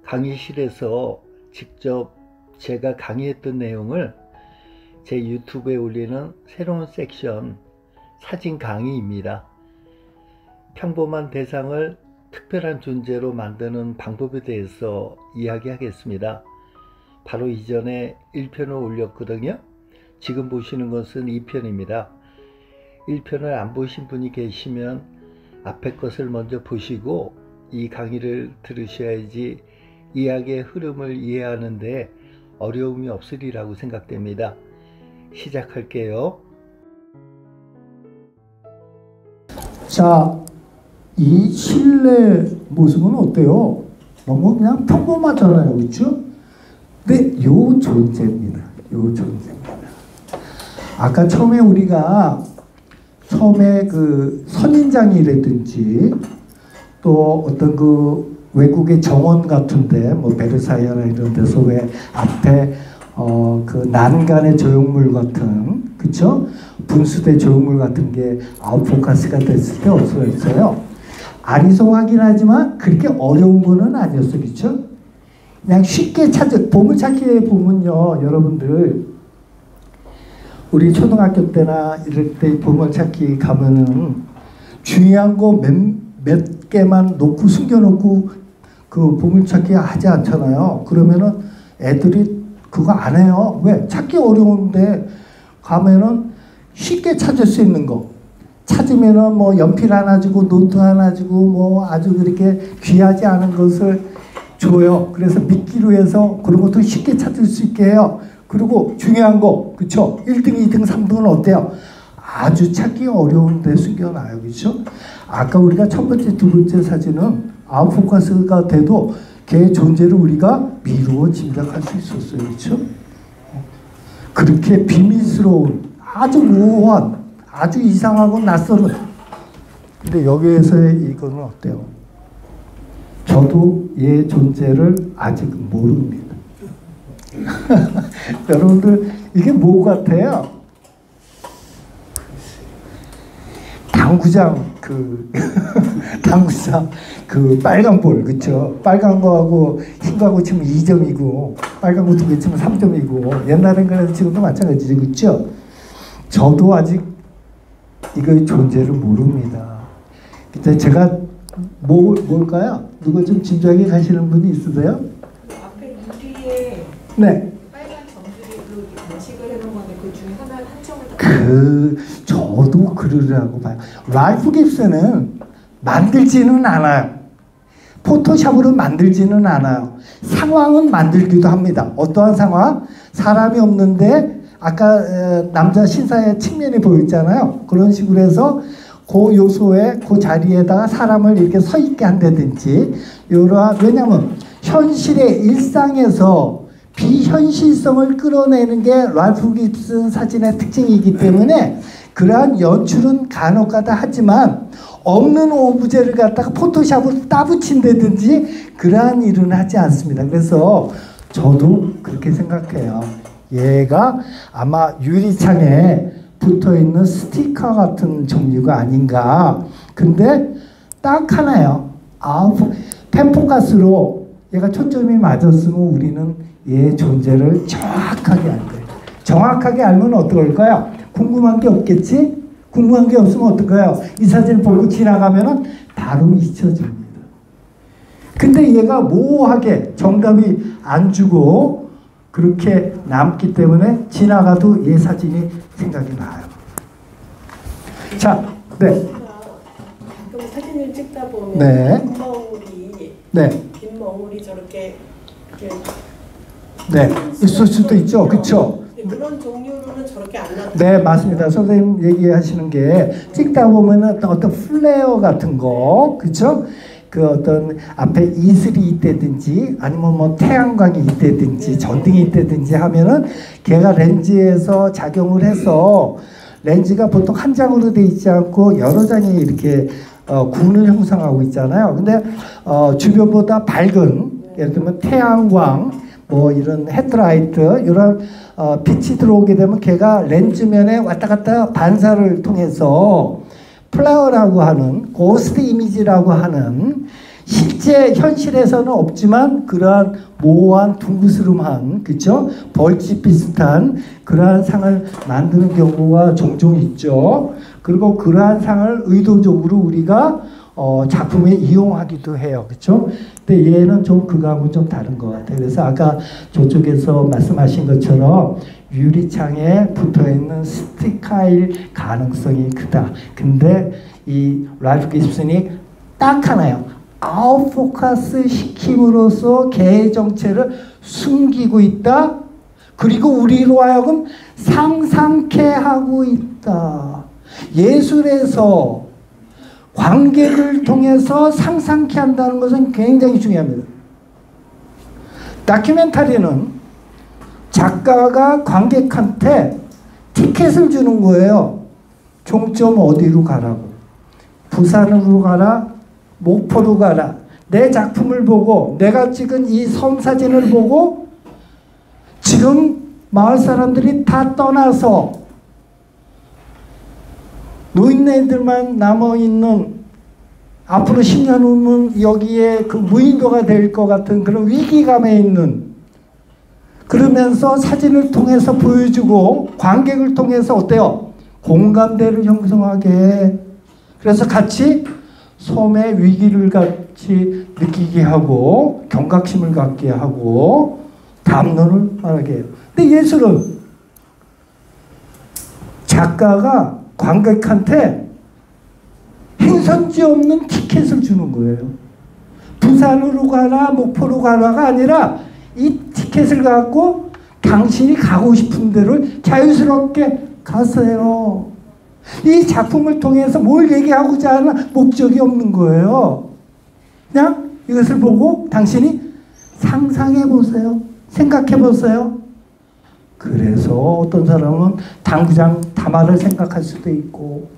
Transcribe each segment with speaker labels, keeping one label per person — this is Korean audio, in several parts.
Speaker 1: 강의실에서 직접 제가 강의했던 내용을 제 유튜브에 올리는 새로운 섹션 사진 강의입니다. 평범한 대상을 특별한 존재로 만드는 방법에 대해서 이야기하겠습니다. 바로 이전에 1편을 올렸거든요. 지금 보시는 것은 2편입니다. 1편을 안 보신 분이 계시면 앞에 것을 먼저 보시고 이 강의를 들으셔야지 이야기의 흐름을 이해하는데 어려움이 없으리라고 생각됩니다. 시작할게요.
Speaker 2: 자, 이 실내 모습은 어때요? 너무 그냥 평범하잖아요, 그렇죠? 근데 요 존재입니다. 요 존재입니다. 아까 처음에 우리가 그 선인장이라든지 또 어떤 그 외국의 정원 같은데 뭐 베르사유나 이런 데서 왜 앞에 그 난간의 조형물 같은, 그쵸? 분수대 조형물 같은 게 아웃포커스가 됐을 때 없어졌어요. 아리송하긴 하지만 그렇게 어려운 거는 아니었어, 그쵸? 그냥 쉽게 보물찾기에 보면요, 여러분들 우리 초등학교 때나 이럴 때 보물찾기 가면은 중요한 거 몇 개만 놓고 숨겨놓고 그 보물찾기 하지 않잖아요. 그러면은 애들이 그거 안 해요. 왜? 찾기 어려운데 가면은 쉽게 찾을 수 있는 거 찾으면은 뭐 연필 하나 주고 노트 하나 주고 뭐 아주 그렇게 귀하지 않은 것을 줘요. 그래서 믿기로 해서 그런 것도 쉽게 찾을 수 있게 해요. 그리고 중요한 거, 그쵸? 1등, 2등, 3등은 어때요? 아주 찾기 어려운데 숨겨놔요. 그쵸? 아까 우리가 첫 번째, 두 번째 사진은 아웃포커스가 돼도 걔의 존재를 우리가 미루어 짐작할 수 있었어요. 그쵸? 그렇게 비밀스러운, 아주 모호한, 아주 이상하고 낯설은. 근데 여기에서의 이거는 어때요? 저도 얘의 존재를 아직 모릅니다. 여러분들 이게 뭐 같아요? 당구장 당구장 그 빨간 볼, 그쵸? 빨간 거하고 흰 거하고 치면 2점이고 빨간 거 2개 치면 3점이고 옛날엔 그래도 지금도 마찬가지죠, 그쵸? 저도 아직 이거의 존재를 모릅니다. 근데 제가 뭘까요? 누가 좀 진지하게 가시는 분이 있으세요?
Speaker 3: 앞에 유리에
Speaker 2: 네.
Speaker 3: 빨간 점들이 그 장식을 해놓은 건데 그 중에 하나를 한 점을
Speaker 2: 저도 그러라고 봐요. 라이프 깁스는 만들지는 않아요. 포토샵으로 만들지는 않아요. 상황은 만들기도 합니다. 어떠한 상황? 사람이 없는데 아까 남자 신사의 측면이 보였잖아요. 그런 식으로 해서 그 요소에 그 자리에다가 사람을 이렇게 서 있게 한다든지 왜냐하면 현실의 일상에서 비현실성을 끌어내는 게 랄프 깁슨 사진의 특징이기 때문에 그러한 연출은 간혹가다 하지만 없는 오브제를 갖다가 포토샵으로 따붙인다든지 그러한 일은 하지 않습니다. 그래서 저도 그렇게 생각해요. 얘가 아마 유리창에 붙어있는 스티커 같은 종류가 아닌가. 근데 딱 하나요. 펜포커스로 얘가 초점이 맞았으면 우리는 얘의 존재를 정확하게 알 거예요. 정확하게 알면 어떨까요? 궁금한 게 없겠지? 궁금한 게 없으면 어떨까요? 이 사진을 보고 지나가면 바로 잊혀집니다. 근데 얘가 모호하게 정답이 안 주고 그렇게 남기 때문에 지나가도 얘 사진이 생각이 나요. 자, 네.
Speaker 3: 가끔 사진을 찍다 보면
Speaker 2: 네.
Speaker 3: 빈머울이 저렇게 이렇게
Speaker 2: 네, 있을 수도 있죠. 그렇죠?
Speaker 3: 그런 종류로는 저렇게 안 나타나요.
Speaker 2: 네, 맞습니다. 선생님 얘기하시는 게 찍다 보면은 어떤 플레어 같은 거, 그렇죠? 그 어떤 앞에 이슬이 있다든지 아니면 뭐 태양광이 있다든지 전등이 있다든지 하면은 걔가 렌즈에서 작용을 해서 렌즈가 보통 한 장으로 돼 있지 않고 여러 장이 이렇게 군을 형성하고 있잖아요. 근데 주변보다 밝은, 예를 들면 태양광, 뭐 이런 헤드라이트 이런 빛이 들어오게 되면 걔가 렌즈면에 왔다 갔다 반사를 통해서 플라워라고 하는 고스트 이미지라고 하는 실제 현실에서는 없지만 그러한 모호한 둥그스름한 그죠? 벌집 비슷한 그러한 상을 만드는 경우가 종종 있죠. 그리고 그러한 상을 의도적으로 우리가 작품에 이용하기도 해요. 그렇죠? 근데 얘는 좀 그거하고 좀 다른 것 같아요. 그래서 아까 저쪽에서 말씀하신 것처럼 유리창에 붙어있는 스티커일 가능성이 크다. 근데 이 랄프 깁슨이 딱 하나요. 아웃포커스 시킴으로써 개의 정체를 숨기고 있다. 그리고 우리로 하여금 상상케 하고 있다. 예술에서 관객을 통해서 상상케 한다는 것은 굉장히 중요합니다. 다큐멘터리는 작가가 관객한테 티켓을 주는 거예요. 종점 어디로 가라고. 부산으로 가라, 목포로 가라. 내 작품을 보고 내가 찍은 이 섬 사진을 보고 지금 마을 사람들이 다 떠나서 노인네들만 남아있는 앞으로 10년 후면 여기에 그 무인도가 될 것 같은 그런 위기감에 있는 그러면서 사진을 통해서 보여주고 관객을 통해서 어때요? 공감대를 형성하게 해. 그래서 같이 섬의 위기를 같이 느끼게 하고 경각심을 갖게 하고 담론을 말하게 해요. 근데 예술은 작가가 관객한테 행선지 없는 티켓을 주는 거예요. 부산으로 가라 목포로 가라가 아니라 이 티켓을 갖고 당신이 가고 싶은 데를 자유스럽게 가세요. 이 작품을 통해서 뭘 얘기하고자 하는 목적이 없는 거예요. 그냥 이것을 보고 당신이 상상해 보세요. 생각해 보세요. 그래서 어떤 사람은 당구장 담화를 생각할 수도 있고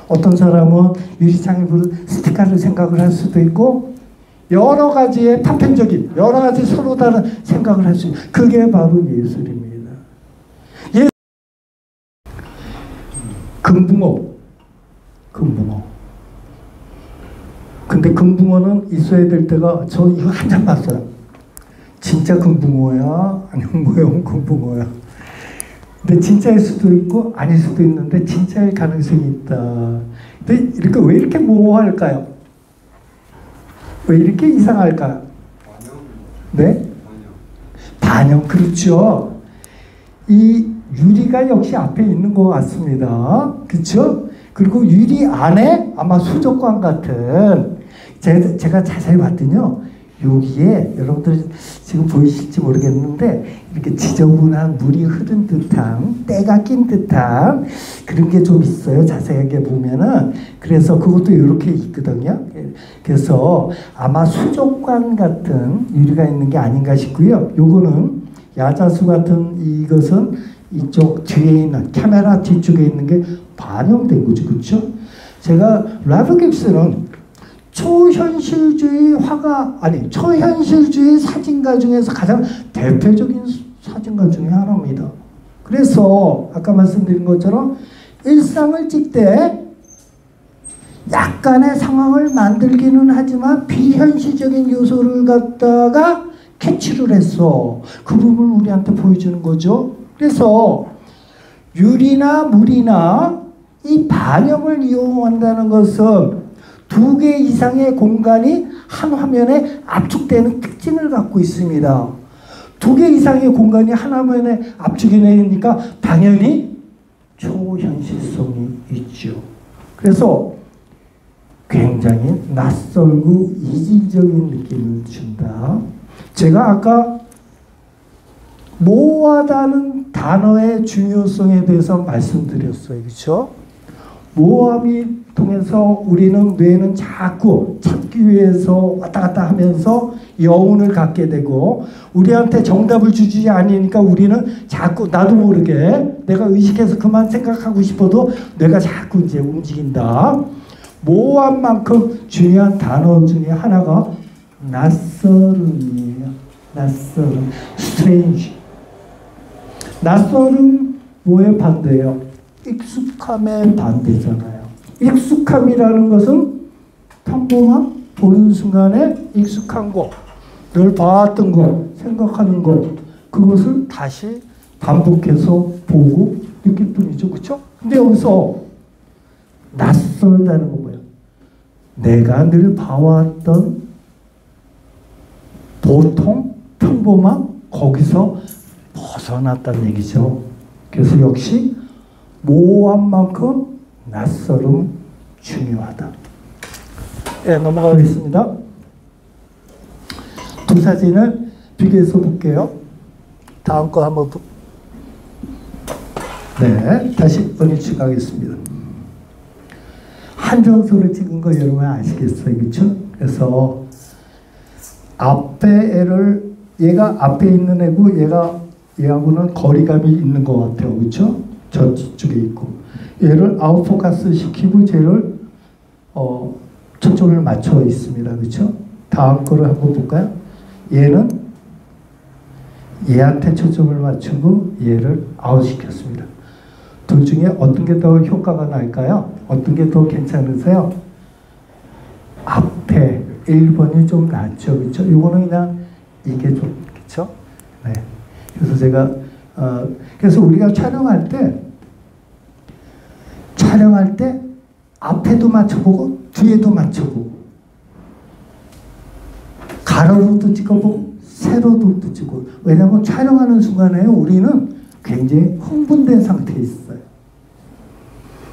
Speaker 2: 어떤 사람은 유리창에 붙은 스티커를 생각을 할 수도 있고 여러 가지의 단편적인 여러 가지 서로 다른 생각을 할 수 있는 그게 바로 예술입니다. 금붕어. 근데 금붕어는 있어야 될 때가 저 이거 한 장 봤어요. 진짜 금붕어야? 아니면 모형 금붕어야? 근데 진짜일 수도 있고 아닐 수도 있는데 진짜일 가능성이 있다. 근데 이렇게 왜 이렇게 모호할까요? 왜 이렇게 이상할까요? 네? 반영. 그렇죠. 이 유리가 역시 앞에 있는 것 같습니다. 그렇죠? 그리고 유리 안에 아마 수족관 같은 제가 자세히 봤더니요. 여기에 여러분들 지금 보이실지 모르겠는데 이렇게 지저분한 물이 흐른 듯한 때가 낀 듯한 그런 게 좀 있어요. 자세하게 보면은. 그래서 그것도 이렇게 있거든요. 그래서 아마 수족관 같은 유리가 있는 게 아닌가 싶고요. 요거는 야자수 같은 이것은 이쪽 뒤에 있는 카메라 뒤쪽에 있는 게 반영된 거죠. 그렇죠? 제가 랄프 깁슨은 초현실주의 화가 아니 초현실주의 사진가 중에서 가장 대표적인 사진가 중에 하나입니다. 그래서 아까 말씀드린 것처럼 일상을 찍 때 약간의 상황을 만들기는 하지만 비현실적인 요소를 갖다가 캐치를 했어. 그 부분을 우리한테 보여주는 거죠. 그래서 유리나 물이나 이 반영을 이용한다는 것은 두 개 이상의 공간이 한 화면에 압축되는 특징을 갖고 있습니다. 두 개 이상의 공간이 한 화면에 압축이 되니까 당연히 초현실성이 있죠. 그래서 굉장히 낯설고 이질적인 느낌을 준다. 제가 아까 모호하다는 단어의 중요성에 대해서 말씀드렸어요. 그렇죠? 모호함이 통해서 우리는 뇌는 자꾸 찾기 위해서 왔다 갔다 하면서 여운을 갖게 되고 우리한테 정답을 주지 않으니까 우리는 자꾸 나도 모르게 내가 의식해서 그만 생각하고 싶어도 뇌가 자꾸 이제 움직인다. 모호한 만큼 중요한 단어 중에 하나가 낯설음이에요. 낯설음, strange. 낯설음 뭐의 반대예요? 익숙함의 반대잖아요. 익숙함이라는 것은 평범함, 보는 순간에 익숙한 거, 늘 봐왔던 거, 생각하는 거, 그것을 다시 반복해서 보고 느낄 뿐이죠. 그렇죠? 근데 여기서 낯설다는 건 뭐예요? 내가 늘 봐왔던 보통 평범한 거기서 벗어났다는 얘기죠. 그래서 역시 모호한 만큼 낯설음 중요하다. 네, 넘어가겠습니다. 두 사진을 비교해서 볼게요. 다음 거 한번 네, 다시 언니축하겠습니다. 한정수를 찍은 거 여러분 아시겠어요? 그렇죠? 그래서 앞에 애를 얘가 앞에 있는 애고 얘하고는 거리감이 있는 것 같아요. 그렇죠? 저쪽에 있고 얘를 아웃포커스 시키고 쟤를 초점을 맞춰 있습니다. 그렇죠? 다음 거를 한번 볼까요? 얘는 얘한테 초점을 맞추고 얘를 아웃시켰습니다. 둘 중에 어떤 게 더 효과가 날까요? 어떤 게 더 괜찮으세요? 앞에 1번이 좀 낫죠. 그렇죠? 이거는 그냥 이게 좀 그렇죠? 네. 그래서 제가 그래서 우리가 촬영할 때 앞에도 맞춰보고 뒤에도 맞춰보고 가로로도 찍어보고 세로도 찍고 왜냐하면 촬영하는 순간에 우리는 굉장히 흥분된 상태에 있어요.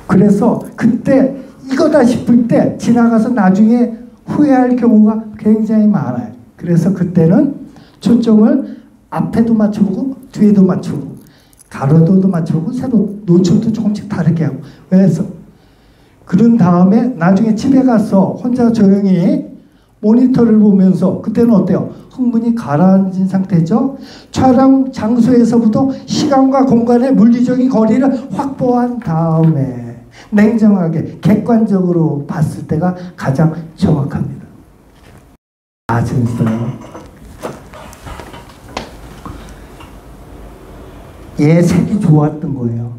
Speaker 2: 그래서 그때 이거다 싶을 때 지나가서 나중에 후회할 경우가 굉장히 많아요. 그래서 그때는 초점을 앞에도 맞춰보고 뒤에도 맞춰보고 가로도도 맞춰보고 세로 노출도 조금씩 다르게 하고 그래서 그런 다음에 나중에 집에 가서 혼자 조용히 모니터를 보면서 그때는 어때요? 흥분이 가라앉은 상태죠. 촬영 장소에서부터 시간과 공간의 물리적인 거리를 확보한 다음에 냉정하게 객관적으로 봤을 때가 가장 정확합니다. 재밌어요. 얘 색이 좋았던 거예요.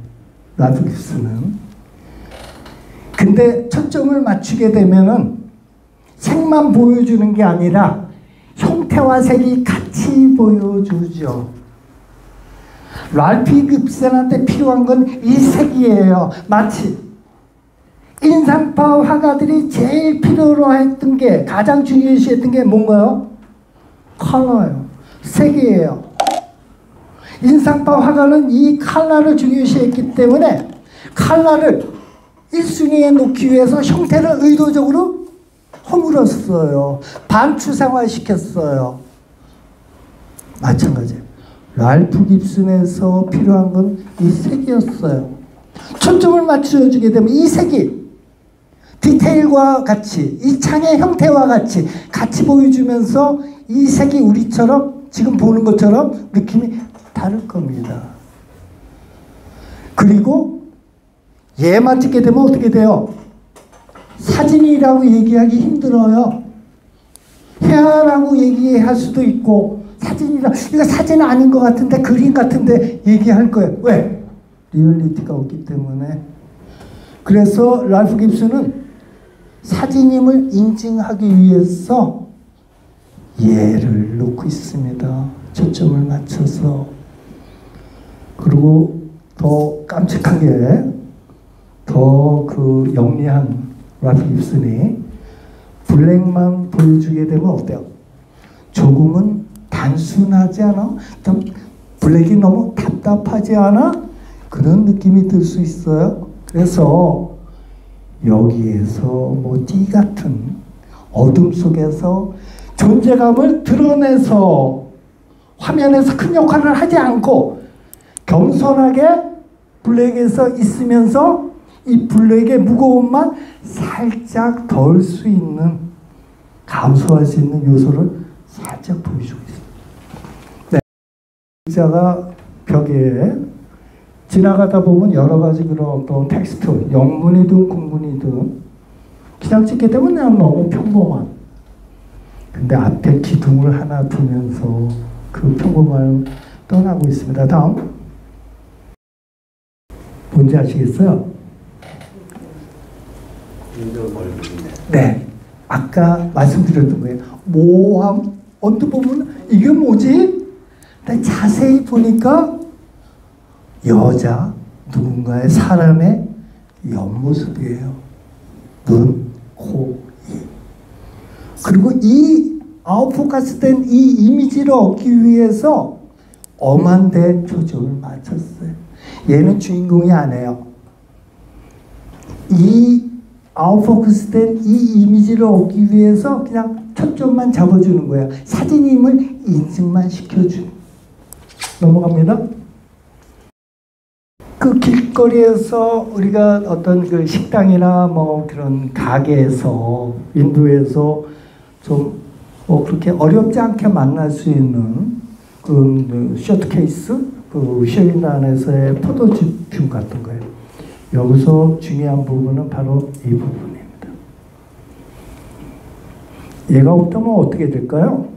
Speaker 2: 라드 깁스는. 근데 초점을 맞추게 되면은 색만 보여주는 게 아니라 형태와 색이 같이 보여주죠. 랄피 깁슨한테 필요한 건 이 색이에요. 마치 인상파 화가들이 제일 필요로 했던 게 가장 중요시했던 게 뭔가요? 컬러예요. 색이에요. 인상파 화가는 이 컬러를 중요시했기 때문에 컬러를 1순위에 놓기 위해서 형태를 의도적으로 허물었어요. 반추상화 시켰어요. 마찬가지예요. 랄프 깁슨에서 필요한 건 이 색이었어요. 초점을 맞춰주게 되면 이 색이 디테일과 같이 이 창의 형태와 같이 보여주면서 이 색이 우리처럼 지금 보는 것처럼 느낌이 다를 겁니다. 그리고 얘만 찍게 되면 어떻게 돼요? 사진이라고 얘기하기 힘들어요. 회화라고 얘기할 수도 있고 사진이라 이거 사진 아닌 것 같은데 그림 같은데 얘기할 거예요. 왜? 리얼리티가 없기 때문에. 그래서 랄프 깁슨은 사진임을 인증하기 위해서 얘를 놓고 있습니다. 초점을 맞춰서. 그리고 더 깜찍하게 더 그 영리한 랄프 깁슨이 블랙만 보여주게 되면 어때요? 조금은 단순하지 않아? 좀 블랙이 너무 답답하지 않아? 그런 느낌이 들 수 있어요. 그래서 여기에서 뭐 띠 같은 어둠 속에서 존재감을 드러내서 화면에서 큰 역할을 하지 않고 겸손하게 블랙에서 있으면서 이 블랙의 무거움만 살짝 덜 수 있는 감소할 수 있는 요소를 살짝 보여주고 있습니다. 네. 글자가 벽에 지나가다 보면 여러 가지 그런 어떤 텍스트, 영문이든 국문이든 그냥 찍게 되면 그냥 너무 평범한. 근데 앞에 기둥을 하나 두면서 그 평범함을 떠나고 있습니다. 다음. 뭔지 아시겠어요?
Speaker 1: 인도 얼굴이네.
Speaker 2: 네. 아까 말씀드렸던 거예요. 모호함, 언뜻 보면 이게 뭐지? 근데 자세히 보니까 여자, 누군가의 사람의 옆모습이에요. 눈, 코, 입. 그리고 이 아웃포커스된 이 이미지를 얻기 위해서 엄한 데 초점을 맞췄어요. 얘는 주인공이 아니에요. 이 아웃포커스된 이 이미지를 얻기 위해서 그냥 초점만 잡아주는 거예요. 사진임을 인증만 시켜주는. 넘어갑니다. 그 길거리에서 우리가 어떤 그 식당이나 뭐 그런 가게에서 인도에서 좀 뭐 그렇게 어렵지 않게 만날 수 있는 그 쇼트케이스, 그 쇼윈단에서의 포토집품 같은 거예요. 여기서 중요한 부분은 바로 이 부분입니다. 얘가 없다면 어떻게 될까요?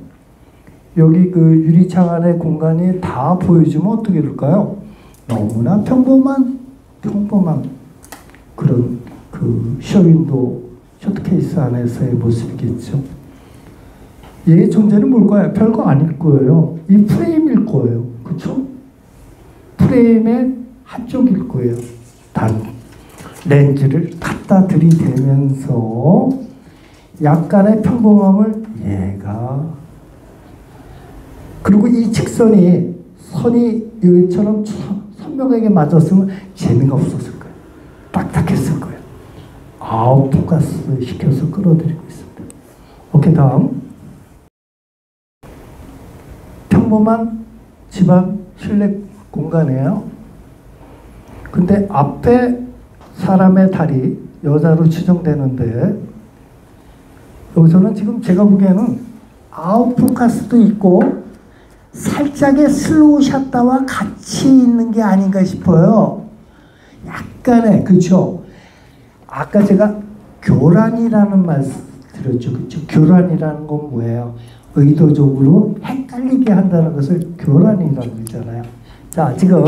Speaker 2: 여기 그 유리창 안의 공간이 다 보여주면 어떻게 될까요? 너무나 평범한 그런 그 쇼윈도 쇼트케이스 안에서의 모습이겠죠. 얘의 존재는 뭘까요? 별거 아닐 거예요. 이 프레임일 거예요. 그렇죠? 프레임의 한쪽일 거예요. 단 렌즈를 갖다 들이대면서 약간의 평범함을 얘가, 그리고 이 직선이 선이 여기처럼 선명하게 맞았으면 재미가 없었을 거예요. 딱딱했을 거예요. 아웃포커스 시켜서 끌어들이고 있습니다. 오케이, 다음. 평범한 집안 실내 공간이에요. 근데 앞에 사람의 다리, 여자로 추정되는데 여기서는 지금 제가 보기에는 아웃포커스도 있고 살짝의 슬로우 샷다와 같이 있는 게 아닌가 싶어요. 약간의, 그렇죠? 아까 제가 교란이라는 말씀 드렸죠. 그렇죠? 교란이라는 건 뭐예요? 의도적으로 헷갈리게 한다는 것을 교란이라고 그러잖아요. 자, 지금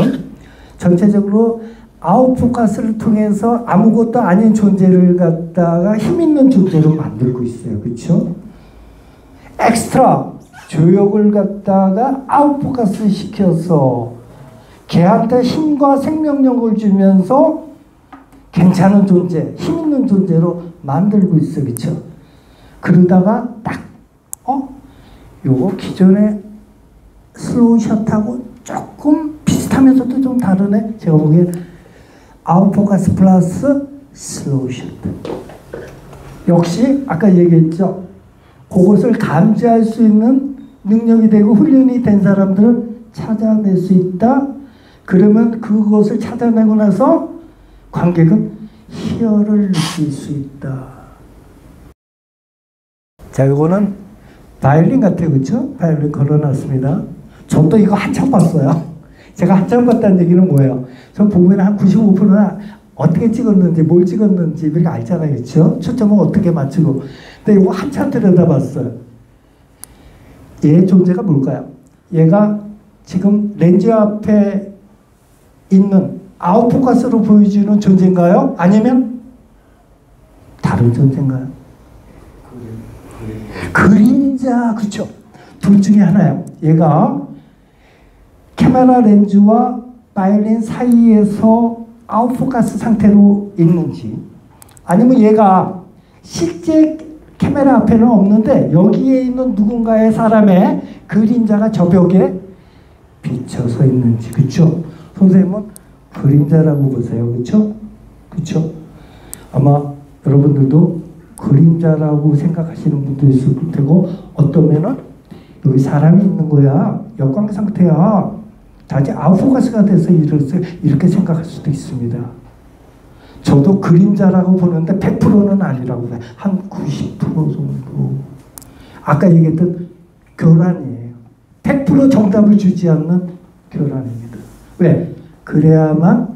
Speaker 2: 전체적으로 아웃포커스를 통해서 아무것도 아닌 존재를 갖다가 힘있는 존재로 만들고 있어요. 그렇죠? 엑스트라 조역을 갖다가 아웃포커스 시켜서 걔한테 힘과 생명력을 주면서 괜찮은 존재, 힘있는 존재로 만들고 있어. 그렇죠? 그러다가 딱 요거 기존의 슬로우샷하고 조금 비슷하면서도 좀 다르네. 제가 보기엔 아웃포커스 플러스 슬로우샷. 역시 아까 얘기했죠. 그것을 감지할 수 있는 능력이 되고 훈련이 된 사람들은 찾아낼 수 있다. 그러면 그것을 찾아내고 나서 관객은 희열을 느낄 수 있다. 자, 요거는 바이올린 같아요. 그렇죠? 바이올린 걸어놨습니다. 저도 이거 한참 봤어요. 제가 한참 봤다는 얘기는 뭐예요? 전 보면 한 95%는 어떻게 찍었는지, 뭘 찍었는지 우리가 알잖아요. 그렇죠? 초점을 어떻게 맞추고. 근데 이거 한참 들여다봤어요. 얘의 존재가 뭘까요? 얘가 지금 렌즈 앞에 있는 아웃포커스로 보여주는 존재인가요? 아니면 다른 존재인가요? 그림자, 그렇죠? 둘 중에 하나예요. 얘가 카메라 렌즈와 바이올린 사이에서 아웃포커스 상태로 있는지, 아니면 얘가 실제 카메라 앞에는 없는데 여기에 있는 누군가의 사람의 그림자가 저 벽에 비쳐서 있는지. 그렇죠? 선생님은 그림자라고 보세요. 그렇죠? 그렇죠? 아마 여러분들도 그림자라고 생각하시는 분도 있을 테고, 어떤 면은 여기 사람이 있는 거야, 역광 상태야, 다시 아웃포커스가 돼서 이렇게 생각할 수도 있습니다. 저도 그림자라고 보는데 100%는 아니라고 봐요. 한 90% 정도. 아까 얘기했던 교란이에요. 100% 정답을 주지 않는 교란입니다. 왜? 그래야만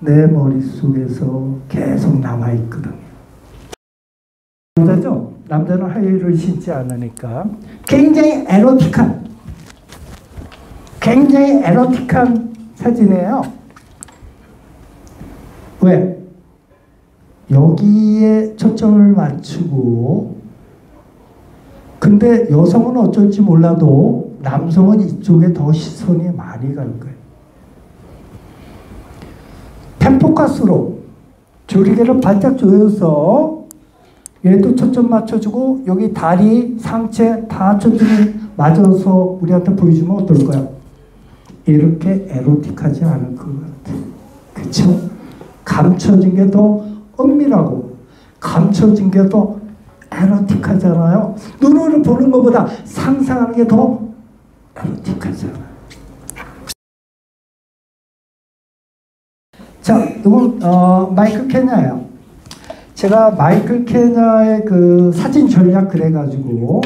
Speaker 2: 내 머릿속에서 계속 남아있거든요. 남자죠? 남자는 하이힐을 신지 않으니까 굉장히 에로틱한 사진이에요. 왜? 여기에 초점을 맞추고, 근데 여성은 어쩔지 몰라도 남성은 이쪽에 더 시선이 많이 갈 거예요. 펜포커스로 조리개를 바짝 조여서 얘도 초점 맞춰주고 여기 다리, 상체 다 초점이 맞아서 우리한테 보여주면 어떨까요? 이렇게 에로틱하지 않을 것 같아요. 그쵸? 감춰진 게 더 은밀하고 감춰진 게 더 에로틱하잖아요. 눈으로 보는 것보다 상상하는 게 더 에로틱하잖아요. 자, 이건 마이클 케냐예요. 제가 마이클 케냐의 그 사진 전략 그래가지고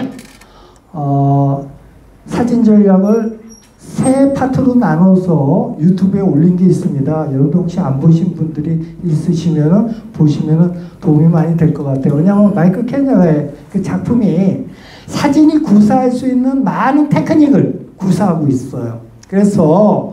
Speaker 2: 사진 전략을 세 파트로 나눠서 유튜브에 올린 게 있습니다. 여러분도 혹시 안 보신 분들이 있으시면 보시면 도움이 많이 될 것 같아요. 왜냐하면 마이클 케냐의 그 작품이 사진이 구사할 수 있는 많은 테크닉을 구사하고 있어요. 그래서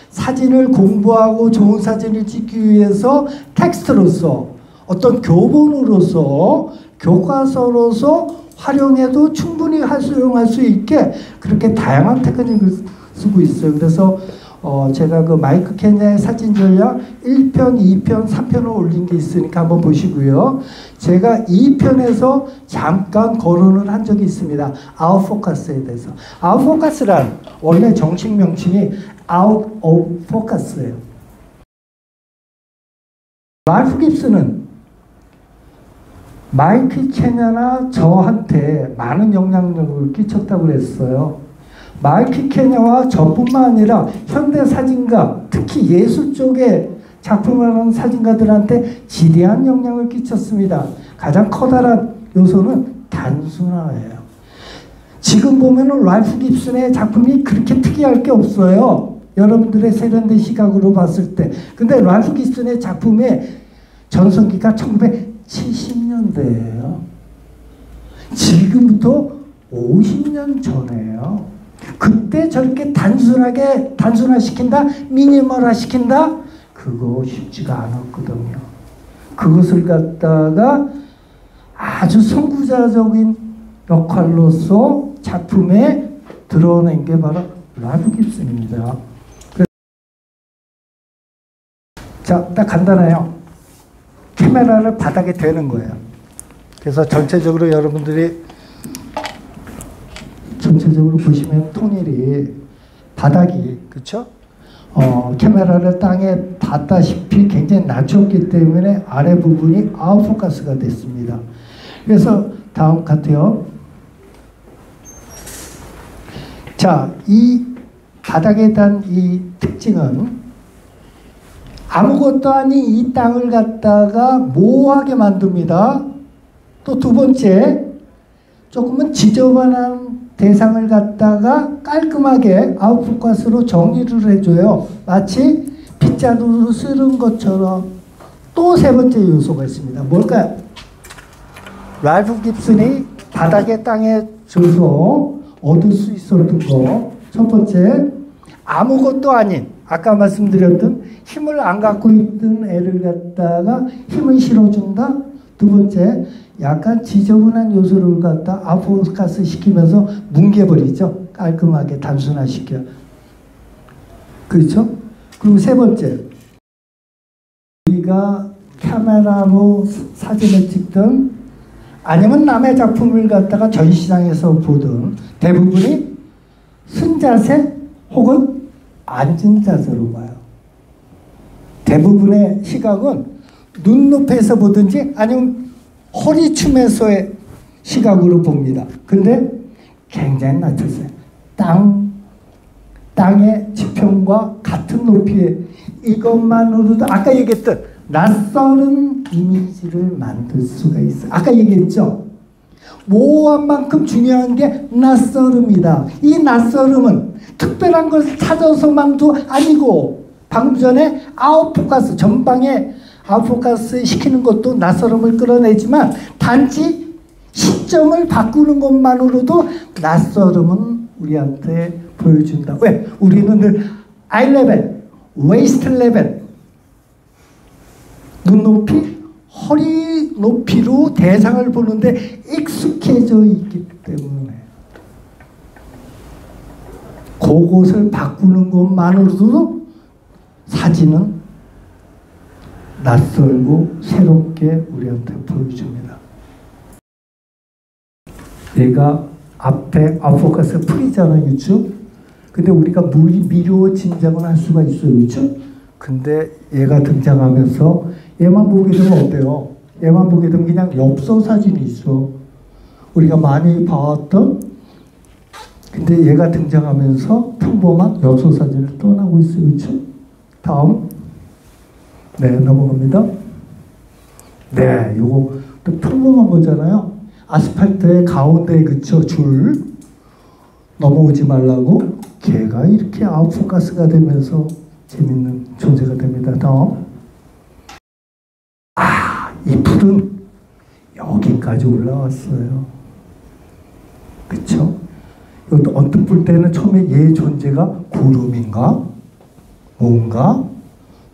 Speaker 2: 사진을 공부하고 좋은 사진을 찍기 위해서 텍스트로서 어떤 교본으로서 교과서로서 활용해도 충분히 사용할 수 있게 그렇게 다양한 테크닉을 쓰고 있어요. 그래서 제가 그 마이클 케냐의 사진 전략 1편, 2편, 3편을 올린 게 있으니까 한번 보시고요. 제가 2편에서 잠깐 거론을 한 적이 있습니다. 아웃포커스에 대해서. 아웃포커스란 원래 정식 명칭이 out of focus예요. 랄프 깁슨은 마이클 케냐나 저한테 많은 영향력을 끼쳤다고 그랬어요. 마이클 케냐와 저뿐만 아니라 현대 사진가, 특히 예술 쪽에 작품을 하는 사진가들한테 지대한 영향을 끼쳤습니다. 가장 커다란 요소는 단순화예요. 지금 보면은 랄프 깁슨의 작품이 그렇게 특이할 게 없어요. 여러분들의 세련된 시각으로 봤을 때. 근데 랄프 깁슨의 작품의 전성기가 1970년대예요. 지금부터 50년 전이에요. 그때 저렇게 단순화시킨다? 미니멀화시킨다? 그거 쉽지가 않았거든요. 그것을 갖다가 아주 선구자적인 역할로서 작품에 드러낸 게 바로 랄프 깁슨입니다. 자, 딱 간단해요. 카메라를 바닥에 대는 거예요. 그래서 전체적으로 여러분들이 전체적으로 보시면 통일이 바닥이 그렇죠? 카메라를 땅에 닿다시피 굉장히 낮췄기 때문에 아래 부분이 아웃포커스가 됐습니다. 그래서 다음 같아요. 자, 이 바닥에 단 이 특징은 아무것도 아닌 이 땅을 갖다가 모호하게 만듭니다. 또 두 번째, 조금은 지저분한 대상을 갖다가 깔끔하게 아웃포커스로 정리를 해줘요. 마치 빗자루로 쓰는 것처럼. 또 세 번째 요소가 있습니다. 뭘까요? 랄프 깁슨이 바닥에 땅에 줘서 얻을 수 있었던 거. 첫 번째, 아무것도 아닌 아까 말씀드렸던 힘을 안 갖고 있던 애를 갖다가 힘을 실어준다. 두 번째, 약간 지저분한 요소를 갖다 아웃포커스 시키면서 뭉개버리죠. 깔끔하게 단순화시켜. 그렇죠? 그리고 세 번째, 우리가 카메라로 사진을 찍든 아니면 남의 작품을 갖다가 전시장에서 보든 대부분이 쓴 자세 혹은 앉은 자세로 봐요. 대부분의 시각은 눈높이에서 보든지 아니면 허리춤에서의 시각으로 봅니다. 근데 굉장히 낮췄어요. 땅의 지평과 같은 높이에 이것만으로도 아까 얘기했던 낯설은 이미지를 만들 수가 있어요. 아까 얘기했죠? 모호한 만큼 중요한 게 낯설음이다. 이 낯설음은 특별한 걸 찾아서만도 아니고 방금 전에 아웃포커스, 전방에 아웃포커스 시키는 것도 낯설음을 끌어내지만 단지 시점을 바꾸는 것만으로도 낯설음은 우리한테 보여준다. 왜? 우리는 늘 아이 레벨, 웨이스트 레벨, 눈높이, 허리 높이로 대상을 보는데 익숙해져 있기 때문에 그것을 바꾸는 것만으로도 사진은 낯설고 새롭게 우리한테 보여줍니다. 얘가 앞에 아웃포커스 풀이잖아요, 그렇죠? 근데 우리가 미료 짐작은 할 수가 있어요, 그렇죠? 근데 얘가 등장하면서 얘만 보게 되면 어때요? 얘만 보게 되면 그냥 엽서 사진이 있어. 우리가 많이 봐왔던. 근데 얘가 등장하면서 평범한 엽서 사진을 떠나고 있어요, 그렇죠? 다음. 네, 넘어갑니다. 네, 요거 또 평범한 거잖아요. 아스팔트의 가운데 그쵸, 줄 넘어오지 말라고 걔가 이렇게 아웃포커스가 되면서 재밌는 존재가 됩니다. 다음. 이 풀은 여기까지 올라왔어요. 그쵸? 이것도 언뜻 볼 때는 처음에 얘 존재가 구름인가? 뭔가?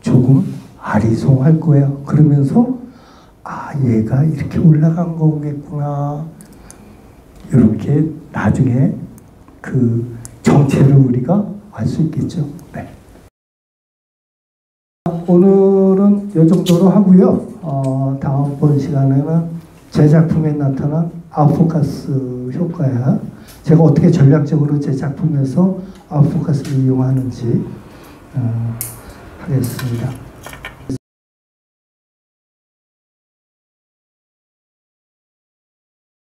Speaker 2: 조금 아리송할 거야. 그러면서 얘가 이렇게 올라간 거겠구나. 이렇게 나중에 그 정체를 우리가 알 수 있겠죠. 네. 오늘은 이 정도로 하고요. 다음번 시간에는 제 작품에 나타난 아웃포커스 효과야. 제가 어떻게 전략적으로 제 작품에서 아웃포커스를 이용하는지 하겠습니다.